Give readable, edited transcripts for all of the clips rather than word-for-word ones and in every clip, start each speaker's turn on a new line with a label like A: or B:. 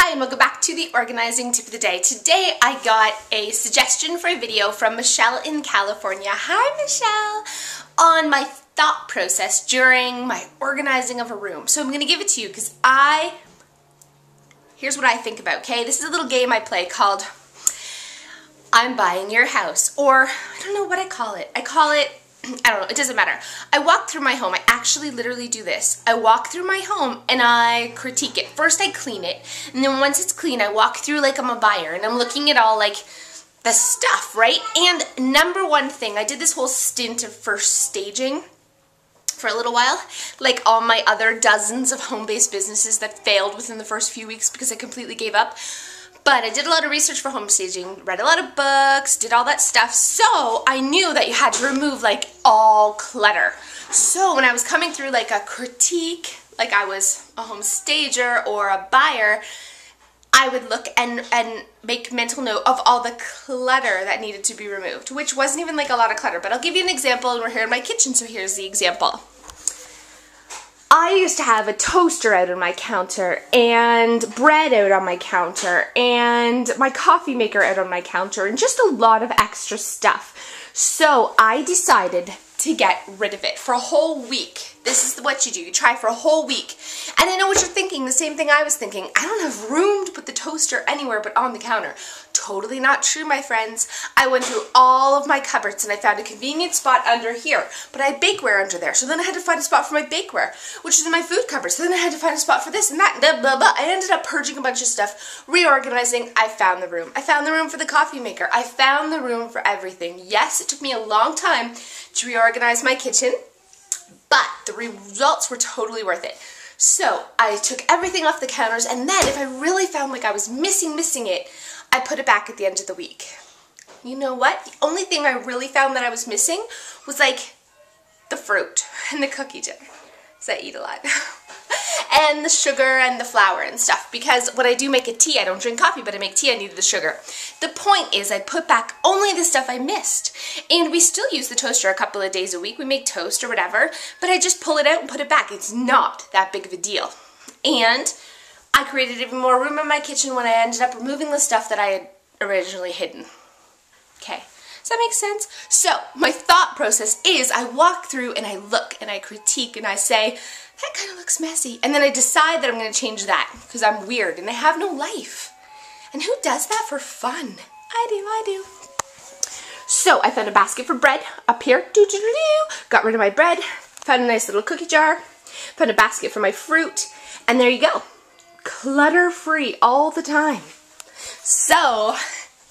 A: Hi and welcome back to the organizing tip of the day. Today I got a suggestion for a video from Michelle in California. Hi Michelle! On my thought process during my organizing of a room. So I'm going to give it to you because here's what I think about, okay? This is a little game I play called I'm Buying Your House, or I don't know what I call it. I don't know, it doesn't matter. I walk through my home. I actually literally do this. I walk through my home and I critique it. First I clean it, and then once it's clean I walk through like I'm a buyer and I'm looking at all like the stuff, right? And number one thing, I did this whole stint of first staging for a little while, like all my other dozens of home-based businesses that failed within the first few weeks because I completely gave up. But I did a lot of research for home staging, read a lot of books, did all that stuff, so I knew that you had to remove like all clutter. So when I was coming through like a critique, like I was a home stager or a buyer, I would look and make mental note of all the clutter that needed to be removed, which wasn't even like a lot of clutter, but I'll give you an example, and we're here in my kitchen, so here's the example. I used to have a toaster out on my counter, and bread out on my counter, and my coffee maker out on my counter, and just a lot of extra stuff. So I decided to get rid of it for a whole week. This is what you do. You try for a whole week. And I know what you're thinking, the same thing I was thinking. I don't have room to put the toaster anywhere but on the counter. Totally not true, my friends. I went through all of my cupboards and I found a convenient spot under here. But I had bakeware under there, so then I had to find a spot for my bakeware, which is in my food cupboard. So then I had to find a spot for this and that, and blah, blah, blah. I ended up purging a bunch of stuff, reorganizing. I found the room. I found the room for the coffee maker. I found the room for everything. Yes, it took me a long time to reorganize my kitchen, but the results were totally worth it. So I took everything off the counters, and then if I really found like I was missing it, I put it back at the end of the week. You know what? The only thing I really found that I was missing was like the fruit and the cookie jar, because I eat a lot. And the sugar and the flour and stuff, because when I do make a tea, I don't drink coffee, but I make tea, I need the sugar. The point is I put back only the stuff I missed, and we still use the toaster a couple of days a week. We make toast or whatever, but I just pull it out and put it back. It's not that big of a deal. And I created even more room in my kitchen when I ended up removing the stuff that I had originally hidden. Okay. Does that make sense? So my thought process is I walk through and I look and I critique and I say, that kind of looks messy. And then I decide that I'm going to change that because I'm weird and I have no life. And who does that for fun? I do. So I found a basket for bread up here. Got rid of my bread. Found a nice little cookie jar. Found a basket for my fruit. And there you go. Clutter-free all the time. So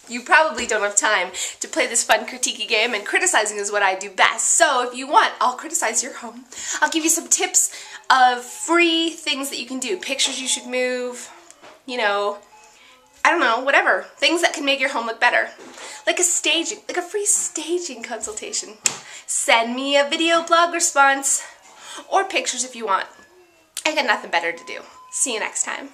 A: you probably don't have time to play this fun critiquey game, and criticizing is what I do best. So if you want, I'll criticize your home. I'll give you some tips of free things that you can do. Pictures you should move, you know, I don't know, whatever. Things that can make your home look better. Like a free staging consultation. Send me a video blog response or pictures if you want. I got nothing better to do. See you next time.